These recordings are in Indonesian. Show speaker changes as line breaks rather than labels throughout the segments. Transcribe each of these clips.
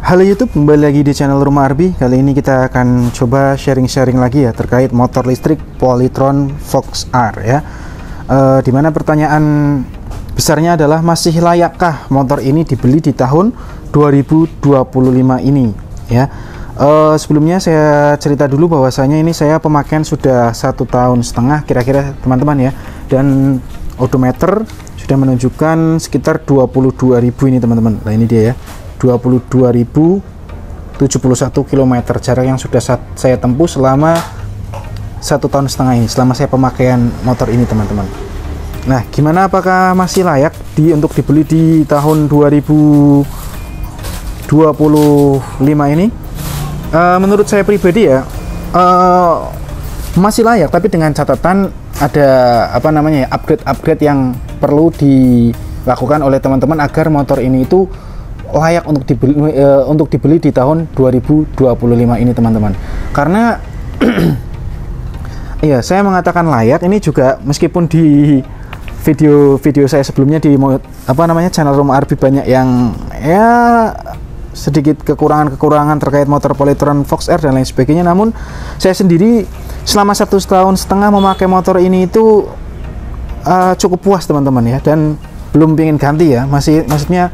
Halo YouTube, kembali lagi di channel Rumah Arbi. Kali ini kita akan coba sharing-sharing lagi ya terkait motor listrik Polytron Fox R ya. Dimana pertanyaan besarnya adalah masih layakkah motor ini dibeli di tahun 2025 ini ya. Sebelumnya saya cerita dulu bahwasanya ini saya pemakaian sudah 1,5 tahun kira-kira teman-teman ya, dan odometer sudah menunjukkan sekitar 22.000 ini teman-teman. Nah ini dia ya, 22.071 km jarak yang sudah saya tempuh selama 1,5 tahun ini, selama saya pemakaian motor ini teman-teman. Nah gimana, apakah masih layak untuk dibeli di tahun 2025 ini? Menurut saya pribadi ya, masih layak, tapi dengan catatan ada upgrade yang perlu dilakukan oleh teman-teman agar motor ini itu layak untuk dibeli di tahun 2025 ini teman-teman. Karena ya saya mengatakan layak ini juga meskipun di video saya sebelumnya di channel Rumah Arbi banyak yang ya sedikit kekurangan terkait motor Polytron Fox R dan lain sebagainya, namun saya sendiri selama 1,5 tahun memakai motor ini itu cukup puas teman-teman ya, dan belum ingin ganti ya, maksudnya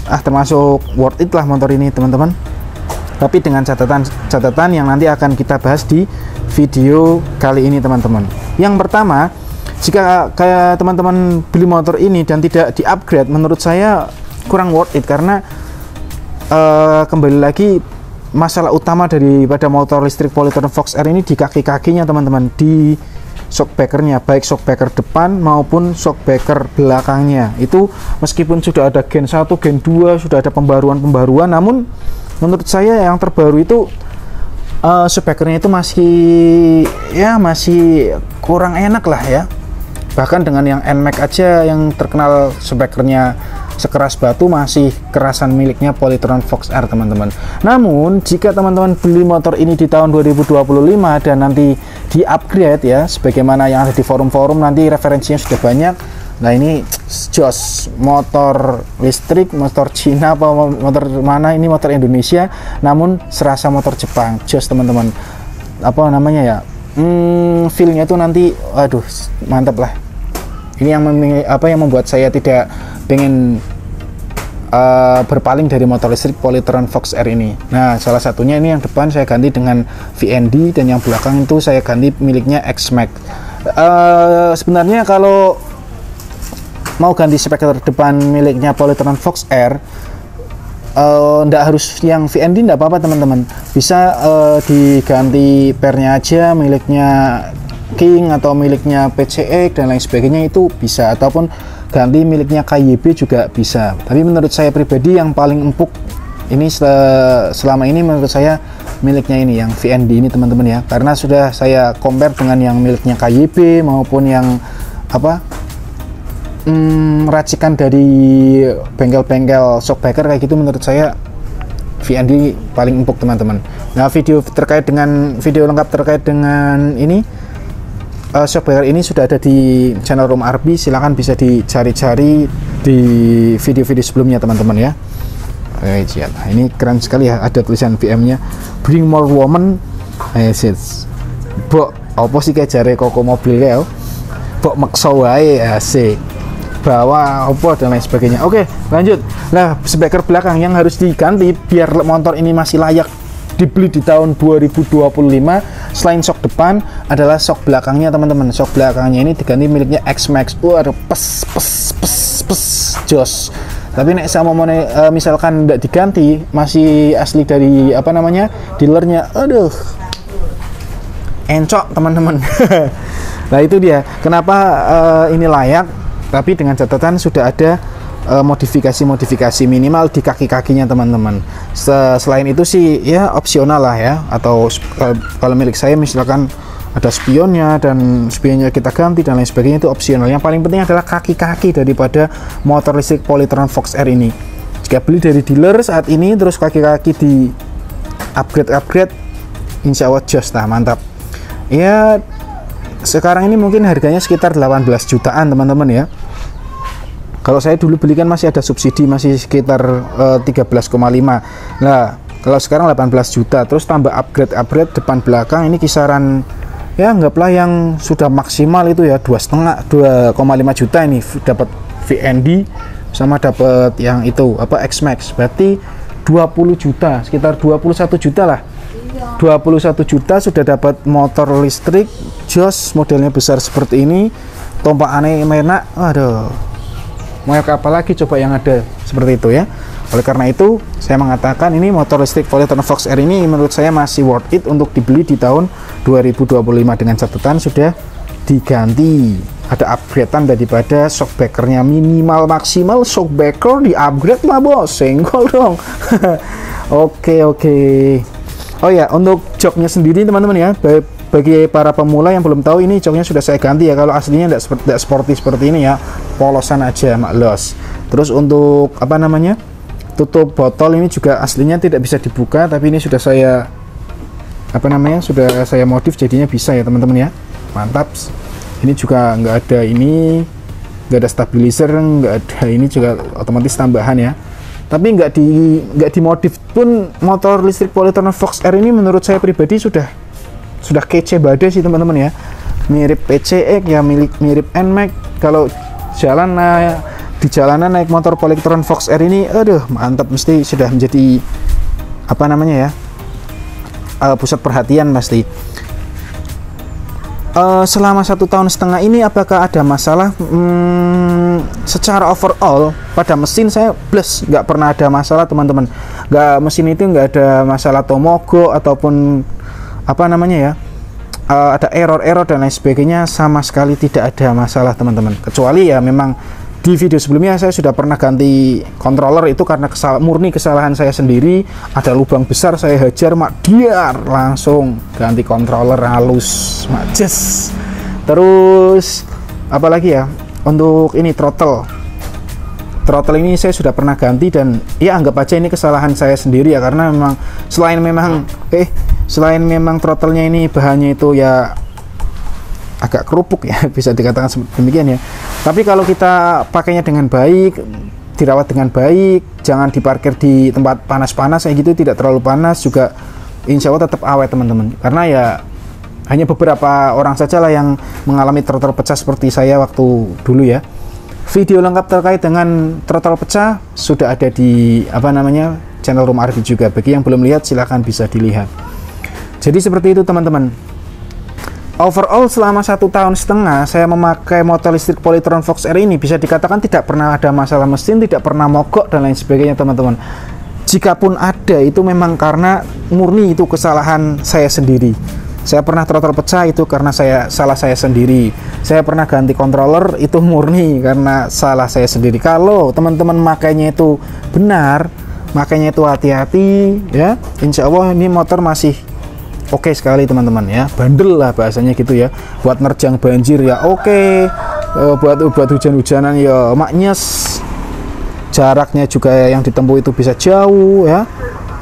termasuk worth it lah motor ini teman-teman, tapi dengan catatan yang nanti akan kita bahas di video kali ini teman-teman. Yang pertama, jika kayak teman-teman beli motor ini dan tidak di-upgrade, menurut saya kurang worth it, karena kembali lagi masalah utama daripada motor listrik Polytron Fox R ini di kaki-kakinya teman-teman, di shockbreakernya, baik shockbreaker depan maupun shockbreaker belakangnya. Itu meskipun sudah ada Gen 1, Gen 2, sudah ada pembaruan, namun menurut saya yang terbaru itu shockbreakernya itu masih kurang enak lah ya. Bahkan dengan yang NMAX aja yang terkenal shockbreakernya sekeras batu, masih kerasan miliknya Polytron Fox R teman-teman. Namun jika teman-teman beli motor ini di tahun 2025 dan nanti di upgrade ya, sebagaimana yang ada di forum-forum, nanti referensinya sudah banyak. Nah ini jos motor listrik, motor Cina apa motor mana, ini motor Indonesia namun serasa motor Jepang, jos teman-teman. Feelnya itu nanti aduh mantap lah. Ini yang membuat saya tidak pengen berpaling dari motor listrik Polytron Fox R ini. Nah salah satunya ini yang depan saya ganti dengan VND, dan yang belakang itu saya ganti miliknya X-Max. Sebenarnya kalau mau ganti speaker depan miliknya Polytron Fox R, ndak harus yang VND, ndak apa-apa teman-teman, bisa diganti pernya aja miliknya King atau miliknya PCX dan lain sebagainya, itu bisa, ataupun ganti miliknya KYB juga bisa. Tapi menurut saya pribadi yang paling empuk ini selama ini menurut saya miliknya ini, yang VND ini teman-teman ya, karena sudah saya compare dengan yang miliknya KYB maupun yang racikan dari bengkel-bengkel shockbreaker kayak gitu. Menurut saya VND paling empuk teman-teman. Nah video lengkap terkait dengan ini shockbreaker ini sudah ada di channel Rumah Arbi, silahkan bisa dicari-cari di video-video sebelumnya teman-teman ya. Nah, ini keren sekali ya, ada tulisan VM nya Bring More Woman. Bok apa sih kayak jare koko mobil ya, bok maksa wae asik bawa apa dan lain sebagainya. Oke lanjut. Nah speaker belakang yang harus diganti biar motor ini masih layak dibeli di tahun 2025 selain shock depan adalah shock belakangnya teman-teman. Shock belakangnya ini diganti miliknya X-Max. Waduh, pes jos. Tapi nek sama misalkan tidak diganti, masih asli dari dealernya, aduh encok teman-teman. Nah itu dia kenapa ini layak, tapi dengan catatan sudah ada modifikasi minimal di kaki-kakinya teman-teman. Selain itu sih ya opsional lah ya, atau kalau milik saya misalkan ada spionnya dan spionnya kita ganti dan lain sebagainya, itu opsional. Yang paling penting adalah kaki-kaki daripada motor listrik Polytron Fox R ini. Jika beli dari dealer saat ini terus kaki-kaki di upgrade insya Allah jos lah, mantap ya. Sekarang ini mungkin harganya sekitar 18 jutaan teman-teman ya. Kalau saya dulu beli kan masih ada subsidi, masih sekitar 13,5. Nah, kalau sekarang 18 juta, terus tambah upgrade depan belakang, ini kisaran ya anggaplah yang sudah maksimal itu ya 2,5 juta ini dapat VND sama dapat yang itu apa X-Max, berarti 20 juta, sekitar 21 juta lah. 21 juta sudah dapat motor listrik jos, modelnya besar seperti ini, tompak aneh enak. Aduh, mau apa lagi coba yang ada seperti itu ya. Oleh karena itu saya mengatakan ini motor listrik Polytron Fox R ini menurut saya masih worth it untuk dibeli di tahun 2025, dengan catatan sudah diganti, ada upgradean daripada shockbreakernya, minimal maksimal shockbreaker di upgrade lah bos, senggol dong. Oke. Oh ya, untuk joknya sendiri teman-teman ya, bagi para pemula yang belum tahu, ini joknya sudah saya ganti ya. Kalau aslinya tidak sporty seperti ini ya, polosan aja maklos. Terus untuk apa namanya, tutup botol ini juga aslinya tidak bisa dibuka, tapi ini sudah saya apa namanya, sudah saya modif jadinya bisa ya teman-teman ya. Mantap. Ini juga nggak ada ini, nggak ada stabilizer, nggak ada ini, juga otomatis tambahan ya. Tapi nggak dimodif pun motor listrik Polytron Fox R ini menurut saya pribadi sudah kece badai sih teman-teman ya. Mirip PCX ya, mirip NMAX. Kalau jalan di jalanan naik motor Polytron Fox R ini, aduh mantap, mesti sudah menjadi apa namanya ya, pusat perhatian pasti. Selama 1,5 tahun ini apakah ada masalah? Secara overall pada mesin saya plus nggak pernah ada masalah teman-teman. Mesin itu nggak ada masalah tomogok ataupun apa namanya ya, ada error dan lain sebagainya, sama sekali tidak ada masalah teman-teman. Kecuali ya memang di video sebelumnya saya sudah pernah ganti controller, itu karena murni kesalahan saya sendiri, ada lubang besar saya hajar langsung ganti controller halus majes. Terus apalagi ya, untuk ini throttle ini saya sudah pernah ganti, dan ya anggap aja ini kesalahan saya sendiri ya, karena memang selain memang throttle-nya ini bahannya itu ya agak kerupuk ya, bisa dikatakan demikian ya. Tapi kalau kita pakainya dengan baik, dirawat dengan baik, jangan diparkir di tempat panas-panas kayak gitu, tidak terlalu panas juga, insya Allah tetap awet teman-teman. Karena ya hanya beberapa orang saja lah yang mengalami throttle pecah seperti saya waktu dulu ya. Video lengkap terkait dengan throttle pecah sudah ada di apa namanya, channel Rumah RV juga. Bagi yang belum lihat silahkan bisa dilihat. Jadi seperti itu teman-teman. Overall selama 1,5 tahun saya memakai motor listrik Polytron Fox R ini, bisa dikatakan tidak pernah ada masalah mesin, tidak pernah mogok dan lain sebagainya teman-teman. Jikapun ada, itu memang karena murni itu kesalahan saya sendiri. Saya pernah throttle pecah, itu karena salah saya sendiri. Saya pernah ganti controller, itu murni karena salah saya sendiri. Kalau teman-teman makainya itu benar, makainya itu hati-hati ya, insya Allah ini motor masih oke sekali teman-teman ya, bandel lah bahasanya gitu ya, buat nerjang banjir ya oke, buat hujan-hujanan ya maknyes, jaraknya juga yang ditempuh itu bisa jauh ya,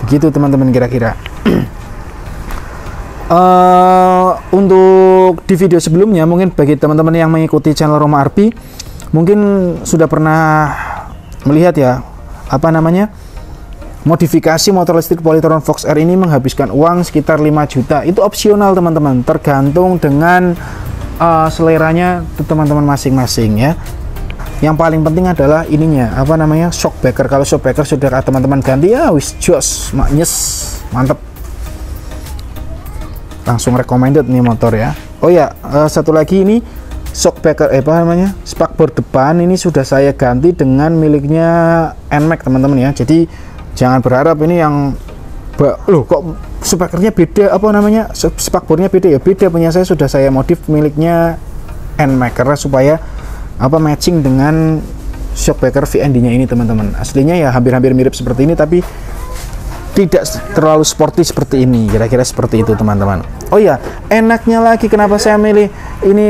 begitu teman-teman kira-kira. Untuk di video sebelumnya, mungkin bagi teman-teman yang mengikuti channel Rumah RV mungkin sudah pernah melihat ya, apa namanya, modifikasi motor listrik Polytron Fox R ini menghabiskan uang sekitar 5 juta. Itu opsional teman-teman, tergantung dengan seleranya teman-teman masing-masing ya. Yang paling penting adalah ininya, apa namanya, shockbreaker. Kalau shockbreaker sudah teman-teman ganti ya wis jos, maknyes, mantep, langsung recommended nih motor ya. Oh ya, satu lagi ini shockbreaker apa namanya, spakbor depan ini sudah saya ganti dengan miliknya NMAX teman-teman ya. Jadi jangan berharap ini yang loh kok spakbornya beda, apa namanya, spakbornya beda ya, beda punya saya sudah saya modif miliknya NMAX karena supaya apa matching dengan shockbreaker VND nya ini teman-teman. Aslinya ya hampir-hampir mirip seperti ini, tapi tidak terlalu sporty seperti ini, kira-kira seperti itu teman-teman. Oh ya, enaknya lagi kenapa saya milih ini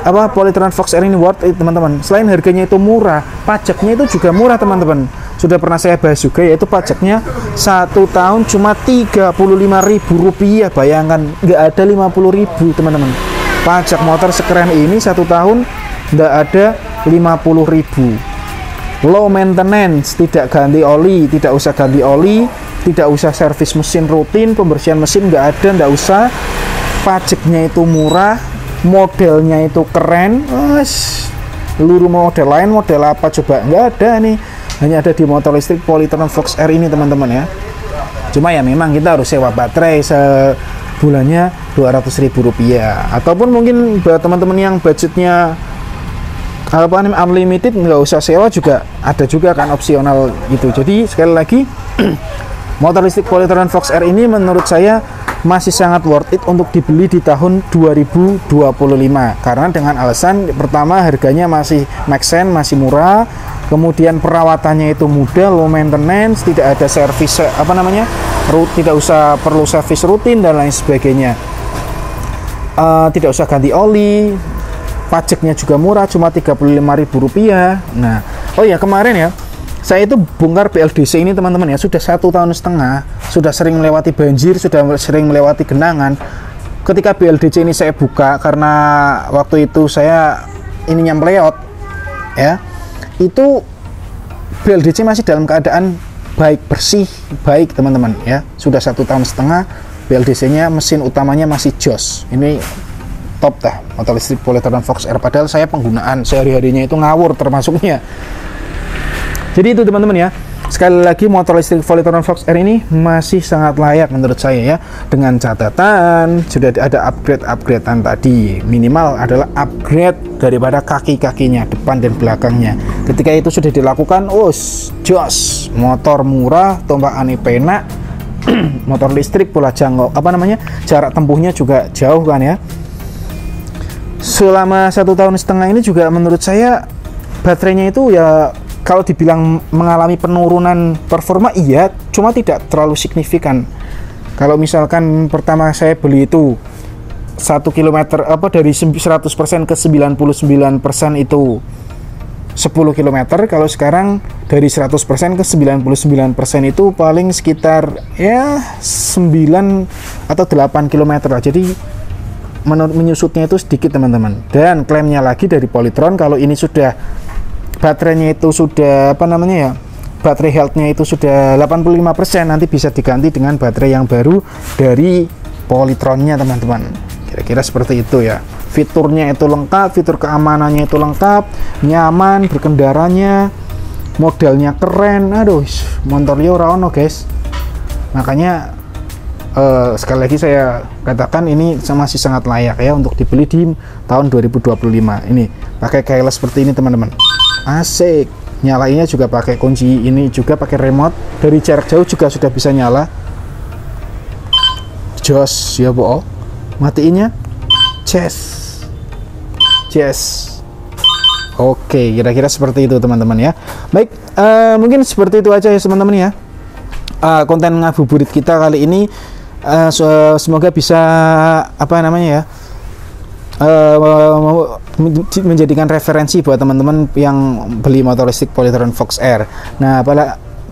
apa Polytron Fox R ini worth it teman-teman. Selain harganya itu murah, pajaknya itu juga murah teman-teman. Sudah pernah saya bahas juga, yaitu pajaknya 1 tahun cuma Rp35.000. Bayangkan, nggak ada 50.000 teman-teman. Pajak motor sekeren ini 1 tahun nggak ada 50.000. low maintenance, tidak ganti oli, tidak usah ganti oli, tidak usah servis mesin rutin, pembersihan mesin nggak ada, nggak usah. Pajaknya itu murah, modelnya itu keren. Seluruh model lain, model apa coba nggak ada nih, hanya ada di motor listrik Polytron Fox R ini teman-teman ya. Cuma ya memang kita harus sewa baterai sebulannya Rp200.000, ataupun mungkin buat teman-teman yang budgetnya apa nih unlimited, nggak usah sewa juga ada juga kan, opsional gitu. Jadi sekali lagi motor listrik Polytron Fox R ini menurut saya masih sangat worth it untuk dibeli di tahun 2025, karena dengan alasan pertama harganya masih make sense, masih murah, kemudian perawatannya itu mudah, low maintenance, tidak ada servis apa namanya, tidak usah perlu servis rutin dan lain sebagainya, tidak usah ganti oli, pajaknya juga murah, cuma Rp35.000. Nah, oh ya kemarin ya saya itu bongkar BLDC ini teman-teman ya, sudah 1,5 tahun, sudah sering melewati banjir, sudah sering melewati genangan. Ketika BLDC ini saya buka, karena waktu itu saya ininya meleot ya, itu BLDC masih dalam keadaan baik, bersih, baik teman-teman ya. Sudah 1,5 tahun, BLDC nya mesin utamanya masih jos. Ini top dah motor listrik Polytron Fox R, padahal saya penggunaan sehari-harinya itu ngawur termasuknya. Jadi itu teman-teman ya, sekali lagi motor listrik Polytron Fox R ini masih sangat layak menurut saya ya, dengan catatan sudah ada upgrade-upgradean tadi, minimal adalah upgrade daripada kaki-kakinya, depan dan belakangnya. Ketika itu sudah dilakukan, jos, motor murah, tombakannya penak, motor listrik pula jangkau, apa namanya, jarak tempuhnya juga jauh kan ya. Selama 1,5 tahun ini juga menurut saya baterainya itu ya, kalau dibilang mengalami penurunan performa, iya, cuma tidak terlalu signifikan. Kalau misalkan pertama saya beli itu 1 km apa dari 100% ke 99% itu 10 km, kalau sekarang dari 100% ke 99% itu paling sekitar ya 9 atau 8 km lah. Jadi menyusutnya itu sedikit teman-teman. Dan klaimnya lagi dari Polytron, kalau ini sudah baterainya itu sudah apa namanya ya, baterai health-nya itu sudah 85%, nanti bisa diganti dengan baterai yang baru dari Polytronnya teman-teman. Kira-kira seperti itu ya. Fiturnya itu lengkap, fitur keamanannya itu lengkap, nyaman berkendaranya, modelnya keren. Aduh, motornya ora ono guys. Makanya sekali lagi saya katakan ini masih sangat layak ya untuk dibeli di tahun 2025 ini. Pakai keyless seperti ini teman-teman, asik. Nyalainnya juga pakai kunci ini, juga pakai remote, dari jarak jauh juga sudah bisa nyala. Jos ya boh. Matiinnya yes. Oke, kira-kira seperti itu teman-teman ya. Baik, mungkin seperti itu aja ya teman-teman ya, konten ngabuburit kita kali ini. Semoga bisa apa namanya ya, menjadikan referensi buat teman-teman yang beli motor listrik Polytron Fox R. Nah,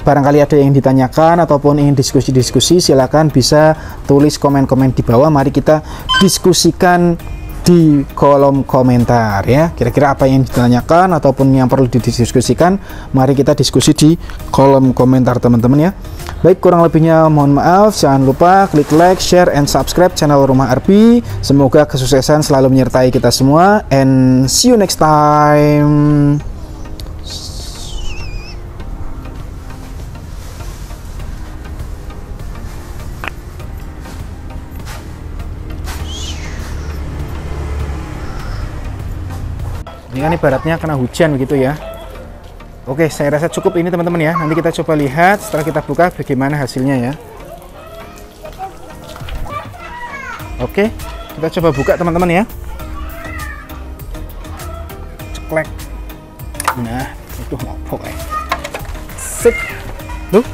barangkali ada yang ditanyakan ataupun ingin diskusi-diskusi, silakan bisa tulis komen-komen di bawah. Mari kita diskusikan di kolom komentar ya. Kira-kira apa yang ditanyakan ataupun yang perlu didiskusikan, mari kita diskusi di kolom komentar teman-teman ya. Baik, kurang lebihnya mohon maaf. Jangan lupa klik like, share, and subscribe channel Rumah Arbi. Semoga kesuksesan selalu menyertai kita semua, and see you next time. Ini kan ibaratnya kena hujan gitu ya. Oke, saya rasa cukup ini teman-teman ya. Nanti kita coba lihat setelah kita buka bagaimana hasilnya ya. Oke, kita coba buka teman-teman ya. Ceklek. Nah, itu ngopok ya. Sip. Loh.